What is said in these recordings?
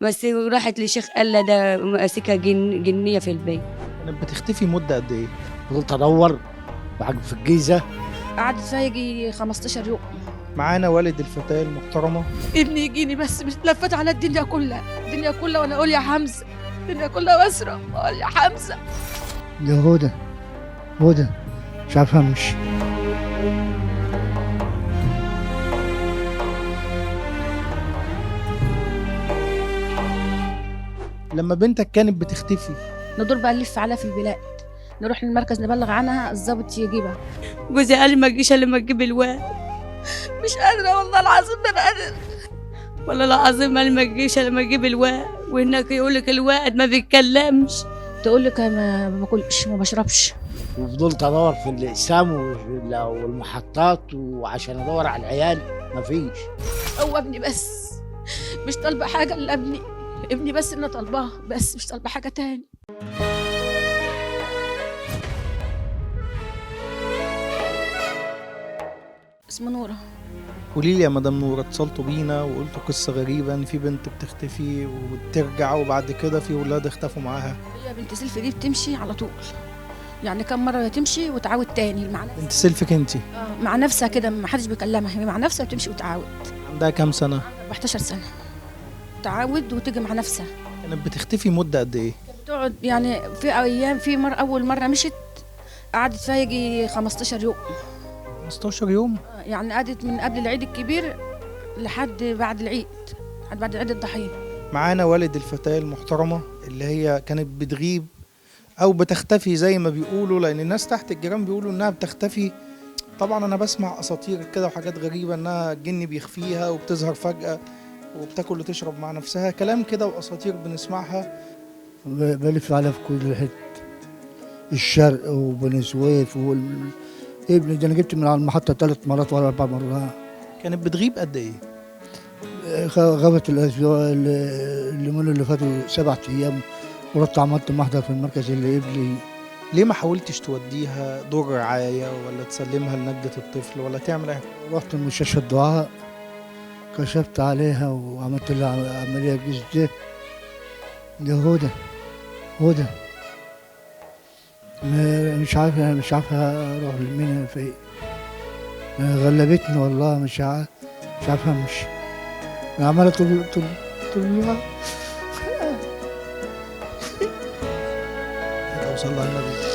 بس راحت لشيخ قال لها ده ماسكها جنيه في البيت. كانت بتختفي مدة قد ايه؟ فضلت ادور وعجب في الجيزه. قعدت فيها يجي 15 يوم. معانا والد الفتاة المحترمة. ابني يجيني بس مش لفت على الدنيا كلها، الدنيا كلها وانا اقول يا حمزه، الدنيا كلها واسره اقول يا حمزه. ده هدى مش عارفه امشي. لما بنتك كانت بتختفي ندور بقى نلف عليها في البلاد، نروح للمركز نبلغ عنها، الضابط يجيبها. جوزي قال لي ما تجيش الا لما تجيب الواد. مش قادره والله العظيم ما قادره. والله العظيم قال لي ما تجيش الا لما تجيب الواد، وهناك يقول لك الواد ما بيتكلمش. تقول لك ما باكلش ما بشربش. وفضلت ادور في الاقسام والمحطات وعشان ادور على العيال مفيش. هو ابني بس، مش طالبه حاجه الا ابني بس اللي طالباها، بس مش طالبه حاجه تاني. اسمه نوره. قولي لي يا مدام نور، اتصلتوا بينا وقلتوا قصة غريبة ان في بنت بتختفي وبترجع وبعد كده في ولاد اختفوا معاها. هي بنت سلفي دي بتمشي على طول، يعني كم مره تمشي وتعاود تاني مع نفسها. بنت سلفك انتي؟ مع نفسها كده، ما حدش بيكلمها، هي مع نفسها بتمشي وتعاود. عندها كام سنة؟ 14 سنه. تعاود وتيجي مع نفسها. كانت بتختفي مدة قد ايه؟ تقعد يعني في ايام، في مره اول مره مشت قعدت فيها يجي 15 يوم. 15 يوم؟ يعني قعدت من قبل العيد الكبير لحد بعد العيد، لحد بعد عيد الضحيه. معانا والد الفتاة المحترمة اللي هي كانت بتغيب او بتختفي زي ما بيقولوا، لان الناس تحت الجيران بيقولوا انها بتختفي. طبعا انا بسمع اساطير كده وحاجات غريبة انها الجن بيخفيها وبتظهر فجأة وبتاكل وتشرب مع نفسها، كلام كده واساطير بنسمعها. بلف على في كل حته، الشرق وبني سويف ابني ده انا جبت من على المحطه 3 مرات ولا 4 مرات. كانت بتغيب قد ايه؟ غابت الاسبوع اليومين اللي فاتوا 7 ايام، ورحت عملت محضر في المركز اللي قبلي. ليه ما حاولتش توديها دور رعاية ولا تسلمها لنجدة الطفل ولا تعمل ايه؟ رحت مستشفى الدعاء، كشفت عليها وعملت لها عمليه جديده. ده هدى مش عارفه اروح لمين في. غلبتني والله، مش عارفه امشي. انا عماله طول النهار. اوصل لها النبي.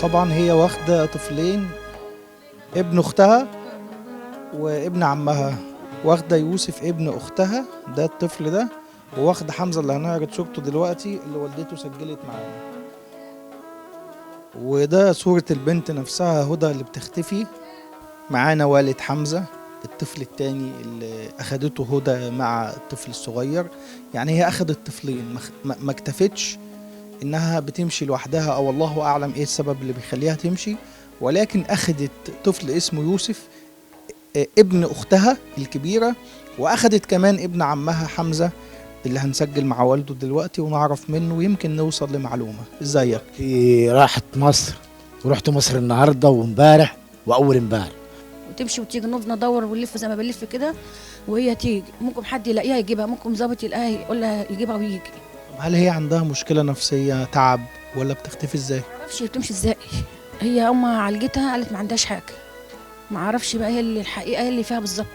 طبعا هي واخدة طفلين، ابن اختها وابن عمها. واخدة يوسف ابن اختها ده الطفل ده، وواخدة حمزة اللي هنعرض صورته دلوقتي اللي والدته سجلت معانا. وده صورة البنت نفسها هدى اللي بتختفي. معانا والد حمزة الطفل التاني اللي اخدته هدى مع الطفل الصغير. يعني هي اخدت طفلين، ما اكتفتش انها بتمشي لوحدها، او الله اعلم ايه السبب اللي بيخليها تمشي، ولكن اخدت طفل اسمه يوسف ابن اختها الكبيرة، واخدت كمان ابن عمها حمزة اللي هنسجل مع والده دلوقتي ونعرف منه ويمكن نوصل لمعلومة. ازيك؟ راحت مصر، ورحت مصر النهارده وامبارح واول امبارح. وتمشي وتيجي، نفضل ندور ونلف زي ما بنلف كده، وهي تيجي. ممكن حد يلاقيها يجيبها، ممكن ظابط يلاقيها يقول لها يجيبها ويجي. هل هي عندها مشكلة نفسية، تعب، ولا بتختفي ازاي؟ معرفش هي بتمشي ازاي. هي امها عالجتها قالت ما عندهاش حاجه، معرفش بقى هي اللي الحقيقه هي اللي فيها بالظبط.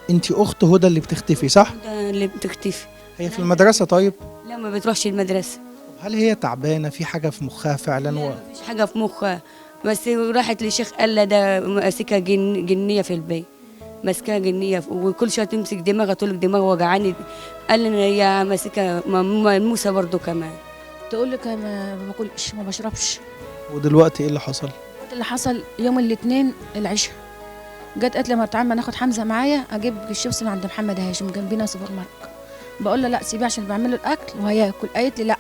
انت اخت هدى اللي بتختفي صح؟ ده اللي بتختفي. هي في المدرسة طيب؟ لا ما بتروحش المدرسة. هل هي تعبانة، في حاجة في مخها فعلا؟ لا مفيش حاجة في مخها، بس راحت لشيخ قال لها ده ماسكها جنية في البيت، ماسكها جنية وكل شوية تمسك دماغها تقول لك دماغها وجعاني. قال لي هي ماسكها ملموسة برضو كمان. تقول لك ما باكلش ما بشربش. ودلوقتي ايه اللي حصل؟ اللي حصل يوم الاثنين العشاء جت قالت لي ما تعالى ناخد حمزه معايا اجيب الشيبس من عند محمد هاشم جنبنا سوبر ماركت. بقول لها لا سيبيه عشان بعمل له الاكل وهياكل. قالت لي لا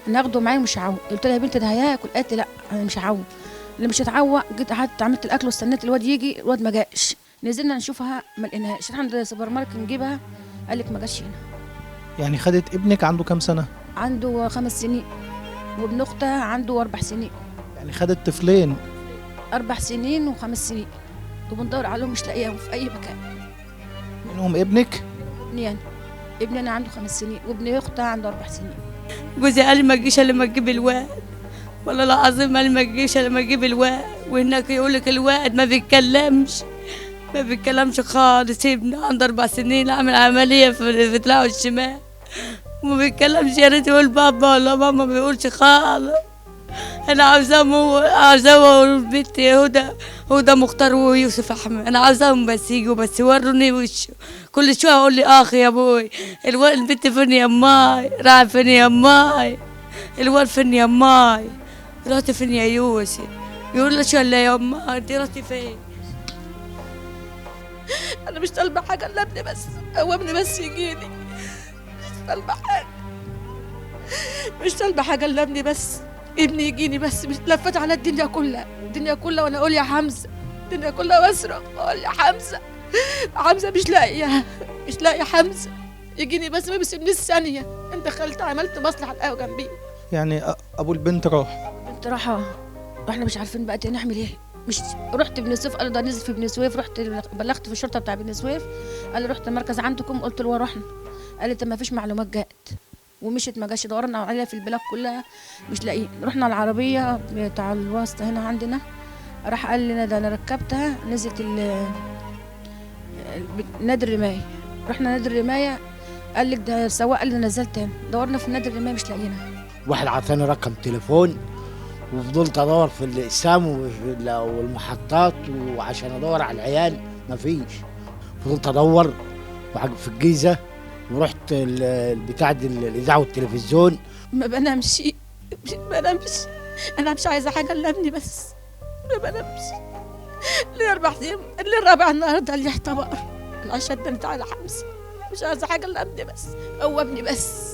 انا هاخده معايا مش هعوق. قلت لها يا بنتي ده هياكل. قالت لي لا انا مش هعوق. اللي مش هتعوق. جيت قعدت عملت الاكل واستنيت الواد يجي، الواد ما جاش. نزلنا نشوفها ما لقيناهاش، عند سوبر ماركت نجيبها قال لك ما جاش هنا. يعني خدت ابنك عنده كام سنة؟ عنده 5 سنين، وابن اختها عنده 4 سنين. يعني خدت طفلين. 4 سنين و5 سنين، وبندور عليهم مش لاقيهم في اي مكان. منهم ابنك؟ ابني انا عنده 5 سنين، وابن اختها عنده 4 سنين. جوزي قال لي ما تجيش الا لما تجيب الواد، والله العظيم قال لي ما تجيش الا لما تجيب الواد. وهناك يقول لك الواد ما بيتكلمش خالص. ابني عنده 4 سنين عامل عمليه في دراعه الشمال وما بيتكلمش. يا ريت يقول بابا ولا ماما، ما بيقولش خالص. انا عاوزاه البنت هدى مختار ويوسف احمد، انا عاوزاهم بس يجوا بس يوروني وشه. كل شويه اقول لي يا ابوي البنت فين يا ماي، راح فين يا ماي، الواد فين يا ماي، رحت فين يا يوسف، يقول لي شو يا امي انت رحتي فين. انا مش طالبه حاجه الا ابني بس، هو ابني بس يجيني. مش طالبه حاجه الا ابني بس، ابني يجيني بس. مش لفت على الدنيا كلها وانا اقول يا حمزه، الدنيا كلها واصرخ اقول يا حمزه مش لاقيه حمزه يجيني بس، ما بيسيبنيش ثانيه. انت دخلت عملت مصلحه القهوه جنبي. يعني ابو البنت راح. البنت راحه واحنا مش عارفين بقى نعمل ايه. مش رحت بني سويف، قالوا ده نزل في بني سويف. رحت بلغت في الشرطه بتاع بني سويف، قال لي رحت المركز عندكم، قلت له رحنا. قال لي طب ما فيش معلومات جات، ومشيت ما جاش. دورنا عليها في البلاد كلها مش لاقيين. رحنا العربيه بتاع الواسطه هنا عندنا، راح قال لنا ده انا ركبتها نزلت نادي الرمايه. رحنا نادي الرمايه، قال لك ده السواق قال لي نزلت تاني. دورنا في نادي الرمايه مش لاقيينها. واحد عطاني رقم تليفون، وفضلت ادور في الاقسام والمحطات وعشان ادور على العيال مفيش. فضلت ادور في الجيزه، ورحت بتاع الاذاعه والتلفزيون. ما بنامش. انا مش عايزه حاجه الا ابني بس، ما بنامش. اللي الرابع النهارده اللي احتبر العشاء ده بتاع حمزه. مش عايزه حاجه الا ابني بس، هو ابني بس.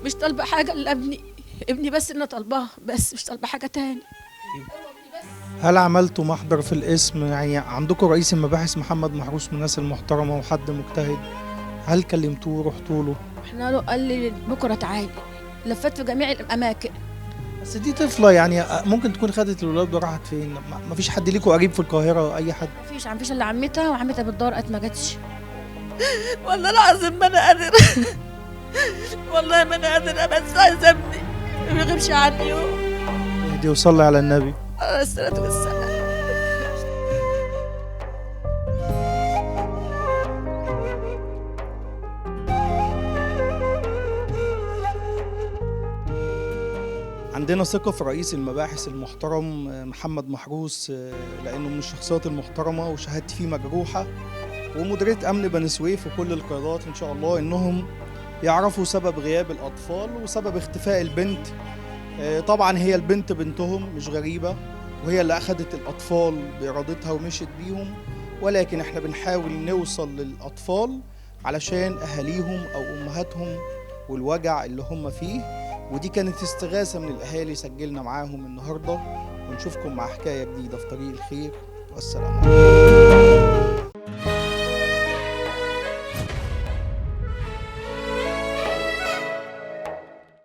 مش طالبه حاجه الا ابني بس اللي طالباه بس، مش طالبه حاجه تاني. هل عملتوا محضر في الاسم؟ يعني عندكم رئيس المباحث محمد محروس من الناس المحترمه وحد مجتهد، هل كلمتوه رحتوا له؟ احنا قال لي بكره تعالي. لفت في جميع الاماكن. بس دي طفله يعني ممكن تكون خدت الولاد وراحت فين؟ ما فيش حد ليكوا قريب في القاهره اي حد؟ ما فيش الا عمتها، وعمتها بتدور قد ما جاتش. والله العظيم ما انا قادر. والله ما انا قادر، بس عايزه ابني ما بيغيبش عني يوم. اهدي وصلي على النبي عليه الصلاه والسلام. عندنا ثقة في رئيس المباحث المحترم محمد محروس، لأنه من الشخصيات المحترمة وشهادتي فيه مجروحة، ومديرية أمن بني سويف وكل القيادات إن شاء الله إنهم يعرفوا سبب غياب الأطفال وسبب اختفاء البنت. طبعا هي البنت بنتهم مش غريبة، وهي اللي أخدت الأطفال بإرادتها ومشت بيهم، ولكن إحنا بنحاول نوصل للأطفال علشان أهاليهم أو أمهاتهم والوجع اللي هم فيه. ودي كانت استغاثة من الأهالي سجلنا معاهم النهاردة، ونشوفكم مع حكاية جديدة في طريق الخير، والسلام عليكم.